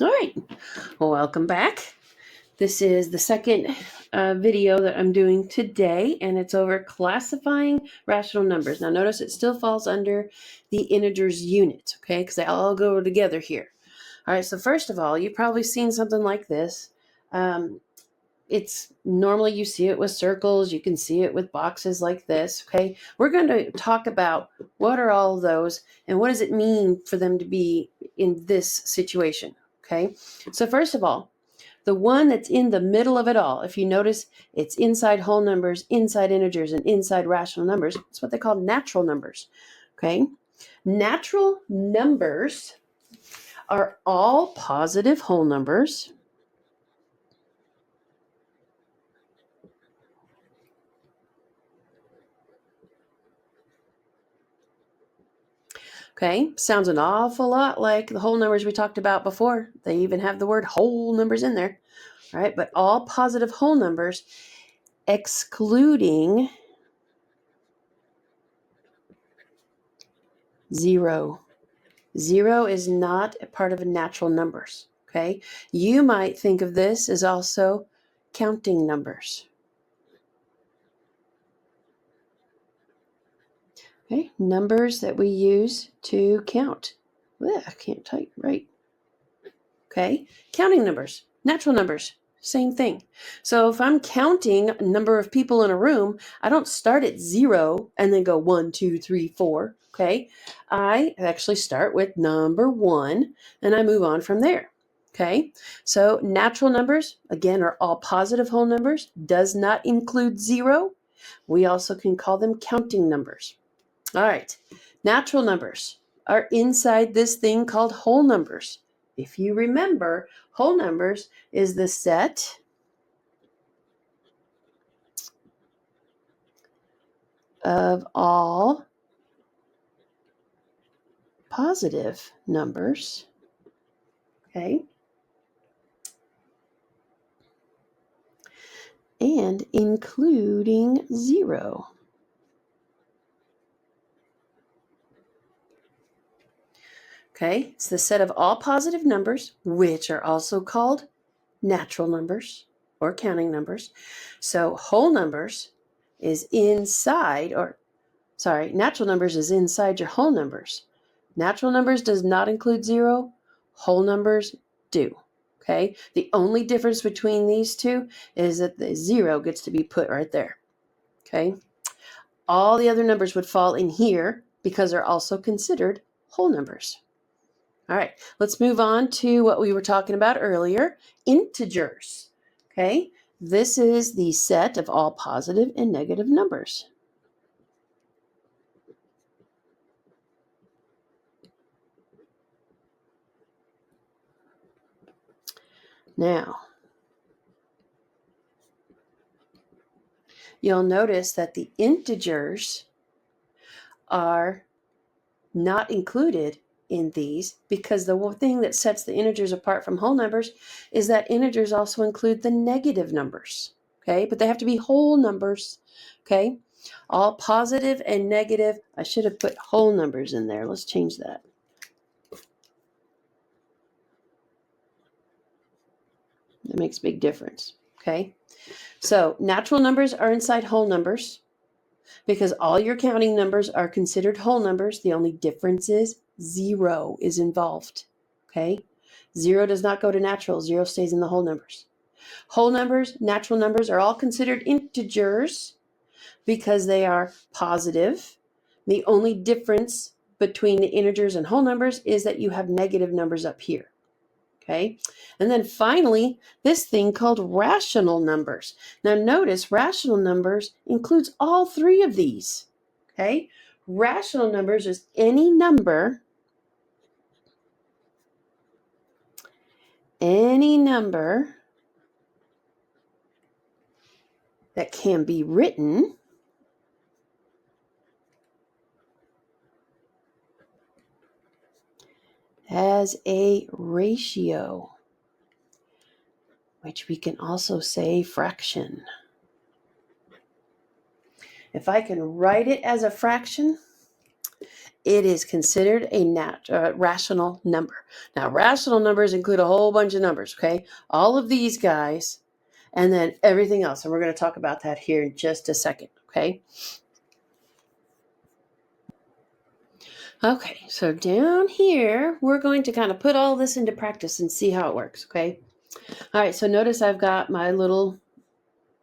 All right, well, welcome back. This is the second video that I'm doing today, and it's over classifying rational numbers. Now notice it still falls under the integers unit, okay, because they all go together here. All right, so first of all, you've probably seen something like this. It's normally you see it with circles, you can see it with boxes like this, okay? We're going to talk about what are all of those and what does it mean for them to be in this situation, okay? So first of all, the one that's in the middle of it all, if you notice, it's inside whole numbers, inside integers, and inside rational numbers. It's what they call natural numbers, okay? Natural numbers are all positive whole numbers. Okay, sounds an awful lot like the whole numbers we talked about before. They even have the word whole numbers in there, right? But all positive whole numbers, excluding 0. 0 is not a part of natural numbers, okay? You might think of this as also counting numbers. Okay, numbers that we use to count. Ugh, I can't type right. Okay, counting numbers, natural numbers, same thing. So if I'm counting a number of people in a room, I don't start at 0 and then go 1, 2, 3, 4. Okay, I actually start with number 1 and I move on from there. Okay, so natural numbers, again, are all positive whole numbers, does not include 0. We also can call them counting numbers. All right, natural numbers are inside this thing called whole numbers. If you remember, whole numbers is the set of all positive numbers, okay, and including 0. Okay, it's the set of all positive numbers, which are also called natural numbers or counting numbers. So whole numbers is inside, natural numbers is inside your whole numbers. Natural numbers does not include 0. Whole numbers do. Okay, the only difference between these two is that the 0 gets to be put right there. Okay, all the other numbers would fall in here because they're also considered whole numbers. All right, let's move on to what we were talking about earlier, integers. Okay, this is the set of all positive and negative numbers. Now, you'll notice that the integers are not included in these because the one thing that sets the integers apart from whole numbers is that integers also include the negative numbers, okay? But they have to be whole numbers, okay? All positive and negative. I should have put whole numbers in there. Let's change that. That makes a big difference, okay? So natural numbers are inside whole numbers because all your counting numbers are considered whole numbers. The only difference is 0 is involved, okay? 0 does not go to natural. 0 stays in the whole numbers. Whole numbers, natural numbers are all considered integers because they are positive. The only difference between the integers and whole numbers is that you have negative numbers up here. Okay, and then finally, this thing called rational numbers. Now notice rational numbers includes all three of these. Okay, rational numbers is any number that can be written as a ratio, which we can also say fraction. If I can write it as a fraction, it is considered a rational number. Now, rational numbers include a whole bunch of numbers, okay? All of these guys, and then everything else. And we're going to talk about that here in just a second, okay? Okay, so down here, we're going to kind of put all this into practice and see how it works, okay? All right, so notice I've got my little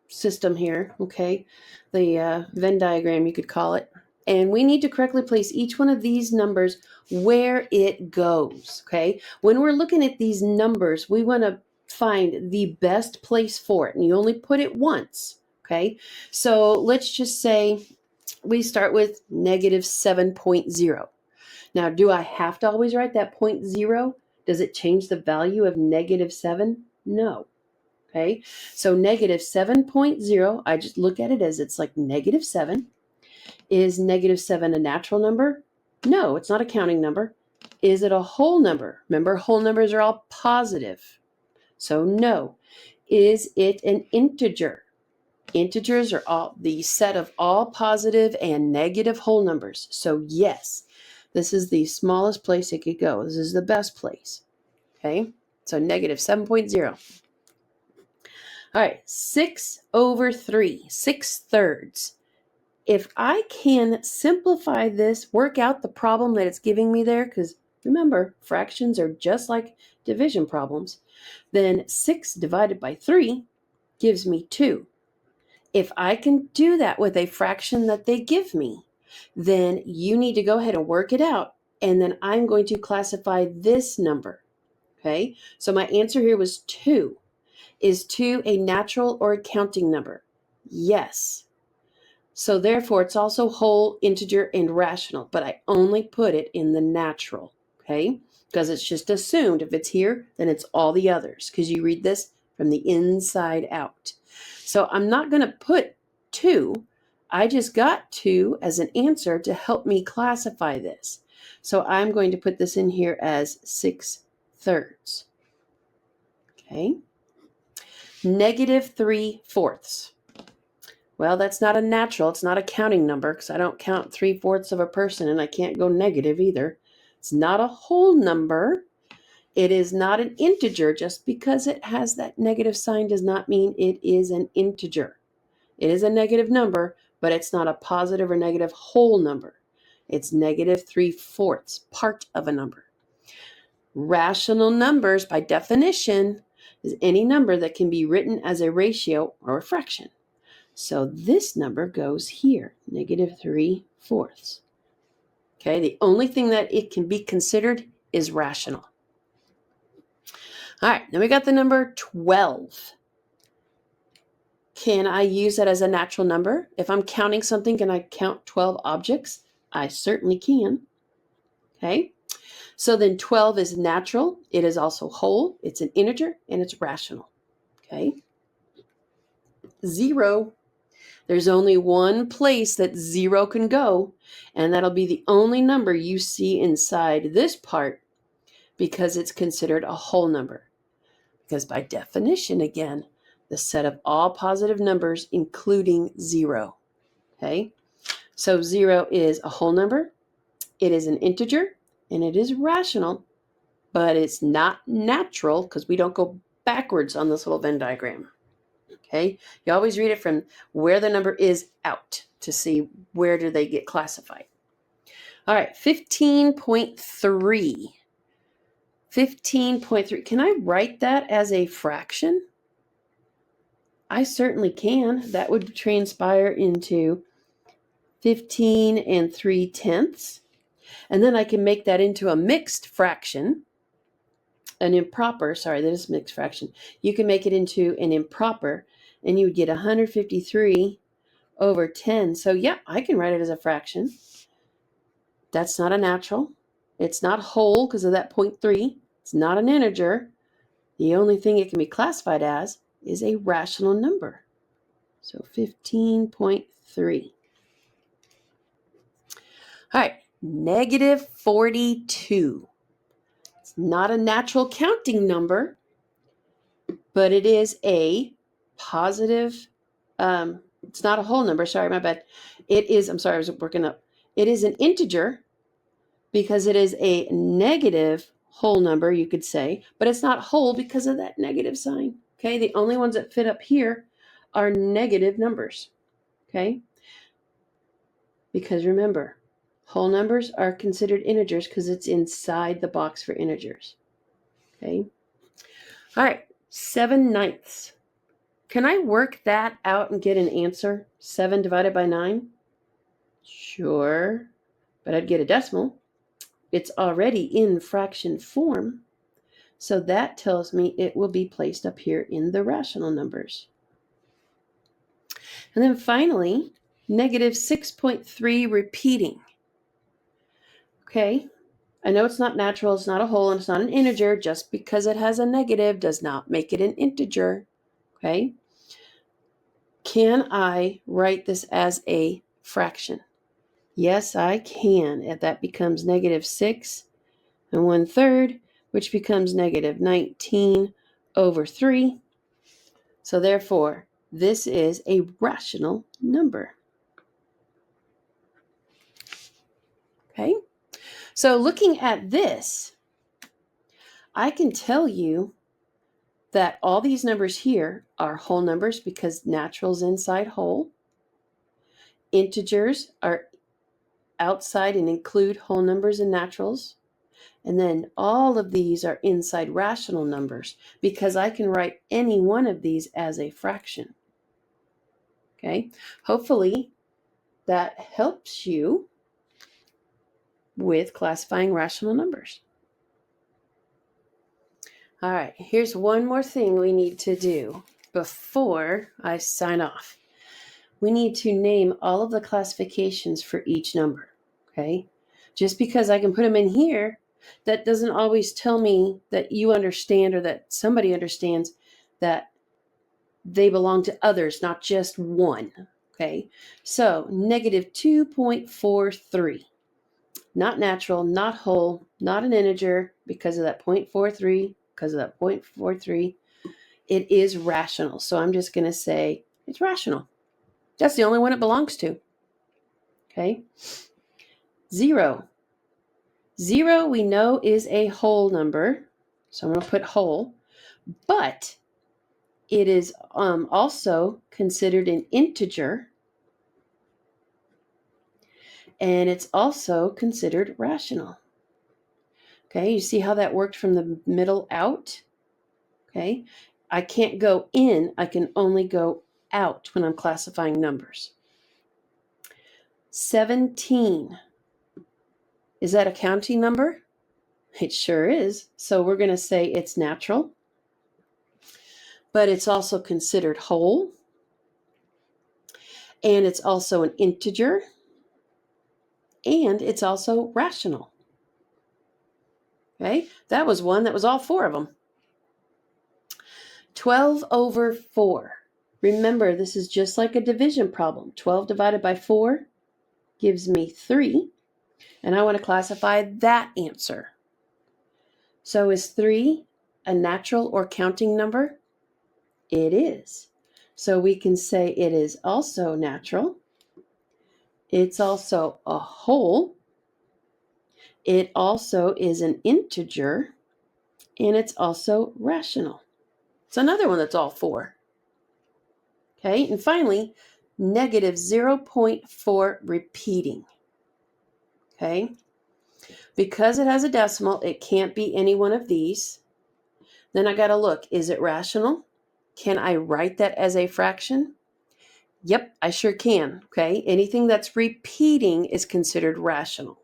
system here, okay? The Venn diagram, you could call it. And we need to correctly place each one of these numbers where it goes, okay? When we're looking at these numbers, we want to find the best place for it. And you only put it once, okay? So let's just say we start with negative 7.0. Now, do I have to always write that 0.0? Does it change the value of negative 7? No. Okay, so negative 7.0, I just look at it as it's like negative 7. Is negative 7 a natural number? No, it's not a counting number. Is it a whole number? Remember, whole numbers are all positive. So no. Is it an integer? Integers are all the set of all positive and negative whole numbers. So yes, this is the smallest place it could go. This is the best place. Okay, so negative 7.0. All right, 6/3, 6/3. If I can simplify this, work out the problem that it's giving me there, because remember, fractions are just like division problems, then 6 divided by 3 gives me 2. If I can do that with a fraction that they give me, then you need to go ahead and work it out, and then I'm going to classify this number. Okay, so my answer here was 2. Is 2 a natural or a counting number? Yes. So therefore, it's also whole, integer, and rational, but I only put it in the natural, okay? Because it's just assumed if it's here, then it's all the others, because you read this from the inside out. So I'm not going to put 2. I just got 2 as an answer to help me classify this. So I'm going to put this in here as 6/3. Okay. Negative 3/4. Well, that's not a natural. It's not a counting number because I don't count 3/4 of a person and I can't go negative either. It's not a whole number. It is not an integer. Just because it has that negative sign does not mean it is an integer. It is a negative number, but it's not a positive or negative whole number. It's negative 3/4, part of a number. Rational numbers, by definition, is any number that can be written as a ratio or a fraction. So this number goes here, negative 3/4. Okay, the only thing that it can be considered is rational. All right, now we got the number 12. Can I use that as a natural number? If I'm counting something, can I count 12 objects? I certainly can. Okay, so then 12 is natural. It is also whole. It's an integer and it's rational. Okay, 0. There's only one place that 0 can go, and that'll be the only number you see inside this part because it's considered a whole number. Because by definition, again, the set of all positive numbers, including 0. Okay, so 0 is a whole number, it is an integer, and it is rational, but it's not natural because we don't go backwards on this little Venn diagram. Okay, you always read it from where the number is out to see where do they get classified. All right, 15.3. 15.3. Can I write that as a fraction? I certainly can. That would transpire into 15 3/10. And then I can make that into a mixed fraction. An improper, sorry, that is mixed fraction. You can make it into an improper, and you would get 153/10. So yeah, I can write it as a fraction. That's not a natural. It's not whole because of that 0.3. It's not an integer. The only thing it can be classified as is a rational number. So 15.3. All right, negative 42. It's not a natural counting number, but it is a positive, it's not a whole number, sorry, my bad. It is, I'm sorry, I was working up. It is an integer, because it is a negative whole number, you could say, but it's not whole because of that negative sign. Okay, the only ones that fit up here are negative numbers. Okay, because remember, whole numbers are considered integers because it's inside the box for integers. Okay, all right, 7/9. Can I work that out and get an answer? 7 divided by 9? Sure, but I'd get a decimal. It's already in fraction form, so that tells me it will be placed up here in the rational numbers. And then finally, negative 6.3 repeating. Okay, I know it's not natural, it's not a whole, and it's not an integer. Just because it has a negative does not make it an integer. Okay, can I write this as a fraction? Yes, I can. And that becomes negative 6 1/3, which becomes negative 19 over 3. So therefore, this is a rational number. Okay, so looking at this, I can tell you that all these numbers here are whole numbers because natural's inside whole. Integers are outside and include whole numbers and naturals. And then all of these are inside rational numbers because I can write any one of these as a fraction. Okay, hopefully that helps you with classifying rational numbers. All right, here's one more thing we need to do before I sign off. We need to name all of the classifications for each number, okay? Just because I can put them in here, that doesn't always tell me that you understand or that somebody understands that they belong to others, not just one, okay? So negative 2.43. Not natural, not whole, not an integer because of that 0.43, because of that 0.43. It is rational. So I'm just going to say it's rational. That's the only one it belongs to. Okay. 0. 0 we know is a whole number. So I'm going to put whole. But it is also considered an integer. And it's also considered rational. Okay, you see how that worked from the middle out? Okay, I can't go in, I can only go out when I'm classifying numbers. 17. Is that a counting number? It sure is. So we're going to say it's natural, but it's also considered whole, and it's also an integer, and it's also rational. Okay, that was one that was all four of them. 12 over 4. Remember, this is just like a division problem. 12 divided by 4 gives me 3, and I want to classify that answer. So is 3 a natural or counting number? It is. So we can say it is also natural. It's also a whole. It also is an integer, and it's also rational. It's another one that's all four. Okay, and finally, negative 0.4 repeating. Okay, because it has a decimal, it can't be any one of these. Then I got to look, is it rational? Can I write that as a fraction? Yep, I sure can. Okay, anything that's repeating is considered rational.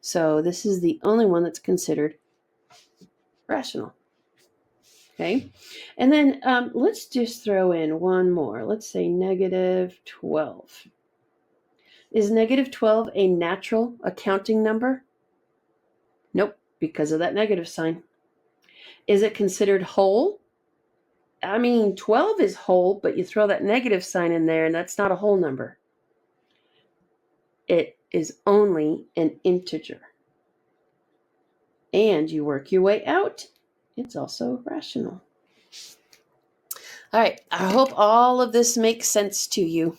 So this is the only one that's considered rational. Okay, and then let's just throw in one more. Let's say negative 12. Is negative 12 a natural accounting number? Nope, because of that negative sign. Is it considered whole? I mean, 12 is whole, but you throw that negative sign in there, and that's not a whole number. It is only an integer. And you work your way out, it's also rational. All right, I hope all of this makes sense to you.